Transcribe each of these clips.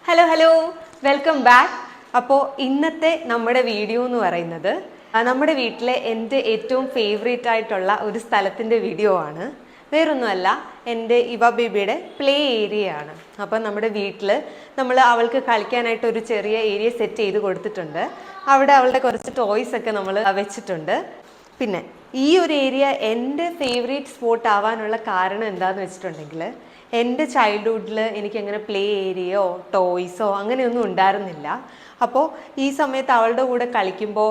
Hello welcome back. അപ്പോൾ ഇന്നത്തെ നമ്മുടെ വീഡിയോ എന്ന് പറയുന്നത് നമ്മുടെ വീട്ടിലെ എൻ്റെ ഏറ്റവും ഫേവറേറ്റ് ആയിട്ടുള്ള ഒരു സ്ഥലത്തിൻ്റെ വീഡിയോ ആണ്. വേറൊന്നുമല്ല, എൻ്റെ ഇവ ബേബിയുടെ പ്ലേ ഏരിയ ആണ്. അപ്പം നമ്മുടെ വീട്ടിൽ നമ്മൾ അവൾക്ക് കളിക്കാനായിട്ട് ഒരു ചെറിയ ഏരിയ സെറ്റ് ചെയ്ത് കൊടുത്തിട്ടുണ്ട്. അവിടെ അവളുടെ കുറച്ച് ടോയ്സ് ഒക്കെ നമ്മൾ വെച്ചിട്ടുണ്ട്. പിന്നെ ഈ ഒരു ഏരിയ എൻ്റെ ഫേവറേറ്റ് സ്പോട്ട് ആവാനുള്ള കാരണം എന്താണെന്ന് വെച്ചിട്ടുണ്ടെങ്കിൽ, എൻ്റെ ചൈൽഡ്ഹുഡിൽ എനിക്കങ്ങനെ പ്ലേ ഏരിയയോ ടോയ്സോ അങ്ങനെയൊന്നും ഉണ്ടായിരുന്നില്ല. അപ്പോൾ ഈ സമയത്ത് അവളുടെ കൂടെ കളിക്കുമ്പോൾ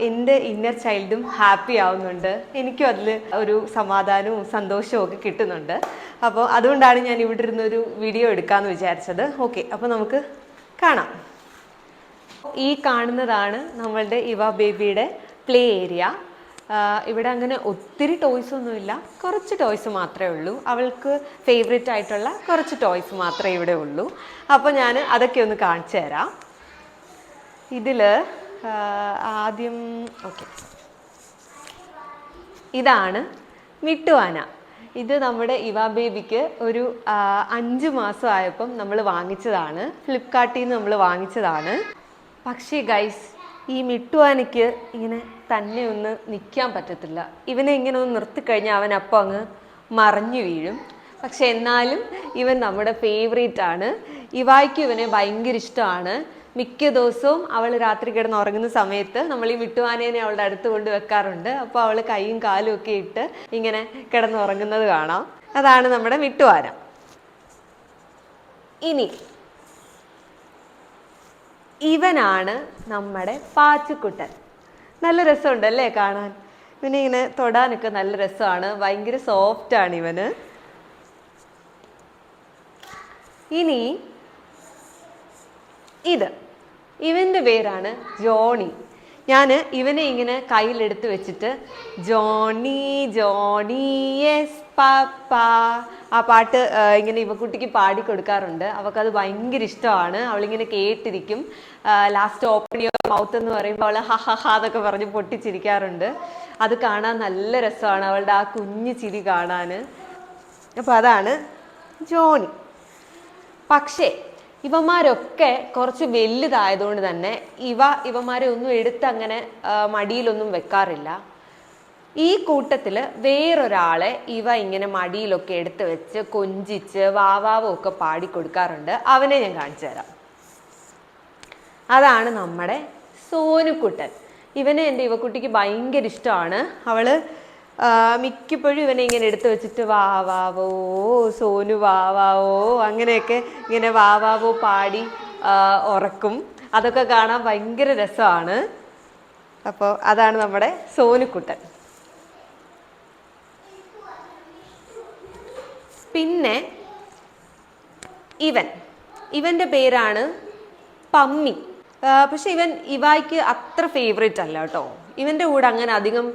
എൻ്റെ ഇന്നർ ചൈൽഡും ഹാപ്പി ആവുന്നുണ്ട്, എനിക്കും അതിൽ ഒരു സമാധാനവും സന്തോഷവും ഒക്കെ കിട്ടുന്നുണ്ട്. അപ്പോൾ അതുകൊണ്ടാണ് ഞാൻ ഇവിടെ ഇരുന്നൊരു വീഡിയോ എടുക്കാമെന്ന് വിചാരിച്ചത്. ഓക്കെ, അപ്പോൾ നമുക്ക് കാണാം. ഈ കാണുന്നതാണ് നമ്മളുടെ ഇവ ബേബിയുടെ പ്ലേ ഏരിയ. ഇവിടെ അങ്ങനെ ഒത്തിരി ടോയ്സ് ഒന്നുമില്ല, കുറച്ച് ടോയ്സ് മാത്രമേ ഉള്ളൂ. അവൾക്ക് ഫേവറേറ്റ് ആയിട്ടുള്ള കുറച്ച് ടോയ്സ് മാത്രമേ ഇവിടെ ഉള്ളൂ. അപ്പോൾ ഞാൻ അതൊക്കെ ഒന്ന് കാണിച്ചു തരാം. ഇതിൽ ആദ്യം ഇതാണ് മിട്ടുവാന. ഇത് നമ്മുടെ ഇവ ബേബിക്ക് ഒരു 5 മാസം ആയപ്പം നമ്മൾ വാങ്ങിച്ചതാണ്. ഫ്ലിപ്കാർട്ടിൽ നിന്ന് നമ്മൾ വാങ്ങിച്ചതാണ്. പക്ഷേ ഗൈസ്, ഈ മിട്ടുവാനയ്ക്ക് ഇങ്ങനെ തന്നെ ഒന്ന് നിൽക്കാൻ പറ്റത്തില്ല. ഇവനെ ഇങ്ങനെ ഒന്ന് നിർത്തിക്കഴിഞ്ഞാൽ അവൻ അപ്പം അങ്ങ് മറിഞ്ഞു വീഴും. പക്ഷെ എന്നാലും ഇവൻ നമ്മുടെ ഫേവറേറ്റ് ആണ്. ഇവായ്ക്ക് ഇവനെ ഭയങ്കര ഇഷ്ടമാണ്. മിക്ക ദിവസവും അവൾ രാത്രി കിടന്ന് ഉറങ്ങുന്ന സമയത്ത് നമ്മൾ ഈ മിട്ടുവാനേനെ അവളുടെ അടുത്ത് കൊണ്ട് വെക്കാറുണ്ട്. അപ്പോൾ അവൾ കൈയും കാലും ഒക്കെ ഇട്ട് ഇങ്ങനെ കിടന്ന് ഉറങ്ങുന്നത് കാണാം. അതാണ് നമ്മുടെ മിട്ടുവാന. ഇനി ഇവനാണ് നമ്മുടെ പാച്ചുക്കുട്ടൻ. നല്ല രസമുണ്ടല്ലേ കാണാൻ? ഇവനെ ഇങ്ങനെ തൊടാനൊക്കെ നല്ല രസമാണ്. ഭയങ്കര സോഫ്റ്റാണ് ഇവന്. ഇനി ഇവൻ്റെ പേരാണ് ജോണി. ഞാൻ ഇവനെ ഇങ്ങനെ കയ്യിലെടുത്ത് വെച്ചിട്ട് ജോണി ജോണി യെസ് പപ്പ ആ പാട്ട് ഇങ്ങനെ ഇവക്കുട്ടിക്ക് പാടിക്കൊടുക്കാറുണ്ട്. അവൾക്കത് ഭയങ്കര ഇഷ്ടമാണ്. അവളിങ്ങനെ കേട്ടിരിക്കും. ലാസ്റ്റ് ഓപ്പൺ യുവർ മൗത്ത് എന്ന് പറയുമ്പോൾ അവൾ ഹ ഹ ഹ എന്നൊക്കെ പറഞ്ഞ് പൊട്ടിച്ചിരിക്കാറുണ്ട്. അത് കാണാൻ നല്ല രസമാണ്, അവളുടെ ആ കുഞ്ഞു ചിരി കാണാൻ. അപ്പോൾ അതാണ് ജോണി. പക്ഷേ ഇവന്മാരൊക്കെ കുറച്ച് വലുതായതുകൊണ്ട് തന്നെ ഇവന്മാരെ ഒന്നും എടുത്ത് അങ്ങനെ മടിയിലൊന്നും വെക്കാറില്ല. ഈ കൂട്ടത്തിൽ വേറൊരാളെ ഇങ്ങനെ മടിയിലൊക്കെ എടുത്ത് വെച്ച് കൊഞ്ചിച്ച് വാവാവും ഒക്കെ പാടിക്കൊടുക്കാറുണ്ട്. അവനെ ഞാൻ കാണിച്ചു തരാം. അതാണ് നമ്മുടെ സോനുക്കുട്ടൻ. ഇവനെ എൻ്റെ ഇവക്കുട്ടിക്ക് ഭയങ്കര ഇഷ്ടമാണ്. അവൾ മിക്കപ്പോഴും ഇവനെ ഇങ്ങനെ എടുത്തു വെച്ചിട്ട് വാവാവോ സോനു വാവാവോ അങ്ങനെയൊക്കെ ഇങ്ങനെ വാവാവോ പാടി ഉറക്കും. അതൊക്കെ കാണാൻ ഭയങ്കര രസമാണ്. അപ്പോൾ അതാണ് നമ്മുടെ സോനുക്കുട്ടൻ. പിന്നെ ഇവൻ്റെ പേരാണ് പമ്മി. പക്ഷെ ഇവായ്ക്ക് അത്ര ഫേവറേറ്റ് അല്ല കേട്ടോ. ഇവൻ്റെ കൂടെ അങ്ങനെ അധികം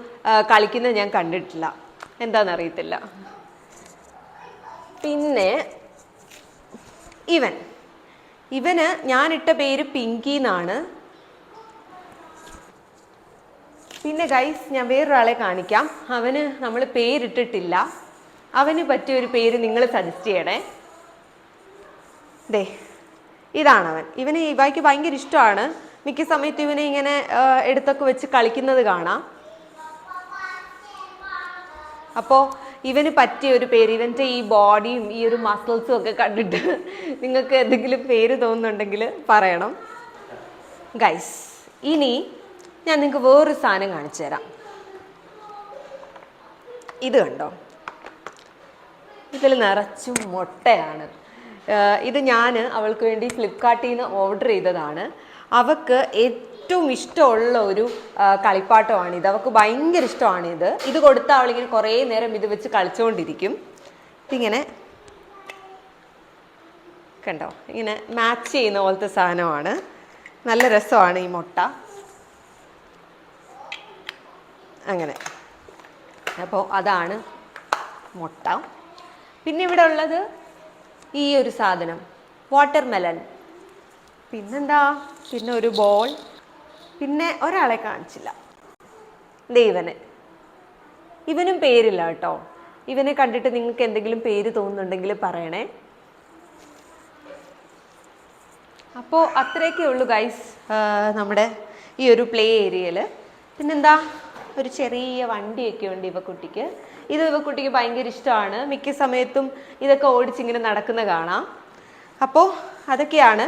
കളിക്കുന്നത് ഞാൻ കണ്ടിട്ടില്ല, എന്താണെന്നറിയത്തില്ല. പിന്നെ ഇവന് ഞാനിട്ട പേര് പിങ്കി എന്നാണ്. പിന്നെ ഗൈസ്, ഞാൻ വേറൊരാളെ കാണിക്കാം. അവന് നമ്മൾ പേരിട്ടിട്ടില്ല. അവന് പറ്റിയൊരു പേര് നിങ്ങൾ സജസ്റ്റ് ചെയ്യണേ. ഇതാണവൻ. ഇവന് ഇവായ്ക്ക് ഭയങ്കര ഇഷ്ടമാണ്. മിക്ക സമയത്ത് ഇവനെ ഇങ്ങനെ എടുത്തൊക്കെ വെച്ച് കളിക്കുന്നത് കാണാം. അപ്പോൾ ഇവന് പറ്റിയ ഒരു പേര്, ഇവൻ്റെ ഈ ബോഡിയും ഈ ഒരു മസിൽസും ഒക്കെ കണ്ടിട്ട് നിങ്ങൾക്ക് എന്തെങ്കിലും പേര് തോന്നുന്നുണ്ടെങ്കിൽ പറയണം ഗൈസ്. ഇനി ഞാൻ നിങ്ങൾക്ക് വേറൊരു സാധനം കാണിച്ചു തരാം. ഇത് കണ്ടോ? ഇതിൽ നിറച്ചും മുട്ടയാണ്. ഇത് ഞാൻ അവൾക്ക് വേണ്ടി ഫ്ലിപ്കാർട്ടിൽ നിന്ന് ഓർഡർ ചെയ്തതാണ്. അവൾക്ക് ഏറ്റവും ഇഷ്ടമുള്ള ഒരു കളിപ്പാട്ടമാണിത്. അവൾക്ക് ഭയങ്കര ഇഷ്ടമാണിത്. ഇത് കൊടുത്താൽ അവളിങ്ങനെ കുറേ നേരം ഇത് വെച്ച് കളിച്ചുകൊണ്ടിരിക്കും. ഇതിങ്ങനെ കണ്ടോ, ഇങ്ങനെ മാച്ച് ചെയ്യുന്ന പോലത്തെ സാധനമാണ്. നല്ല രസമാണ് ഈ മുട്ട. അങ്ങനെ അപ്പോൾ അതാണ് മുട്ട. പിന്നെ ഇവിടെ ഉള്ളത് ഈ ഒരു സാധനം, വാട്ടർമെലൺ. പിന്നെന്താ, പിന്നെ ഒരു ബോൾ. പിന്നെ ഒരാളെ കാണിച്ചില്ല, ഇവനും പേരില്ല കേട്ടോ. ഇവനെ കണ്ടിട്ട് നിങ്ങൾക്ക് എന്തെങ്കിലും പേര് തോന്നുന്നുണ്ടെങ്കിൽ പറയണേ. അപ്പോൾ അത്രയൊക്കെ ഉള്ളൂ ഗൈസ് നമ്മുടെ ഈ ഒരു പ്ലേ ഏരിയയിൽ. പിന്നെന്താ, ഒരു ചെറിയ വണ്ടിയൊക്കെ ഉണ്ട് ഇവക്കുട്ടിക്ക്. ഇത് ഇവക്കുട്ടിക്ക് ഭയങ്കര ഇഷ്ടമാണ്. മിക്ക സമയത്തും ഇതൊക്കെ ഓടിച്ചിങ്ങനെ നടക്കുന്ന കാണാം. അപ്പോൾ അതൊക്കെയാണ്.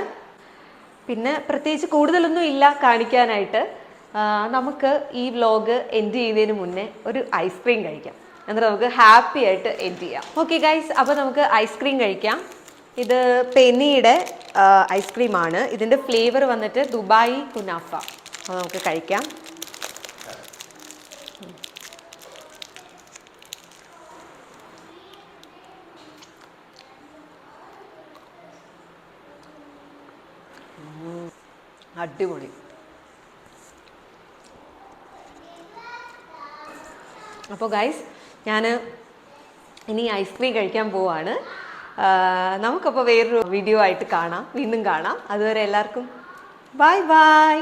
പിന്നെ പ്രത്യേകിച്ച് കൂടുതലൊന്നും ഇല്ല കാണിക്കാനായിട്ട്. നമുക്ക് ഈ വ്ലോഗ് എൻഡ് ചെയ്യുന്നതിന് മുന്നേ ഒരു ഐസ്ക്രീം കഴിക്കാം, എന്നിട്ട് നമുക്ക് ഹാപ്പി ആയിട്ട് എൻഡ് ചെയ്യാം. ഓക്കെ ഗൈസ്, അപ്പോൾ നമുക്ക് ഐസ്ക്രീം കഴിക്കാം. ഇത് പെനിയുടെ ഐസ്ക്രീമാണ്. ഇതിൻ്റെ ഫ്ലേവർ വന്നിട്ട് ദുബായ് കുനാഫ. അപ്പോൾ നമുക്ക് കഴിക്കാം. അടിപൊളി. അപ്പോൾ ഗൈസ്, ഞാൻ ഇനി ഐസ്ക്രീം കഴിക്കാൻ പോവാണ്. നമുക്കപ്പോൾ വേറൊരു വീഡിയോ ആയിട്ട് കാണാം, വീണ്ടും കാണാം. അതുവരെ എല്ലാവർക്കും ബൈ ബൈ.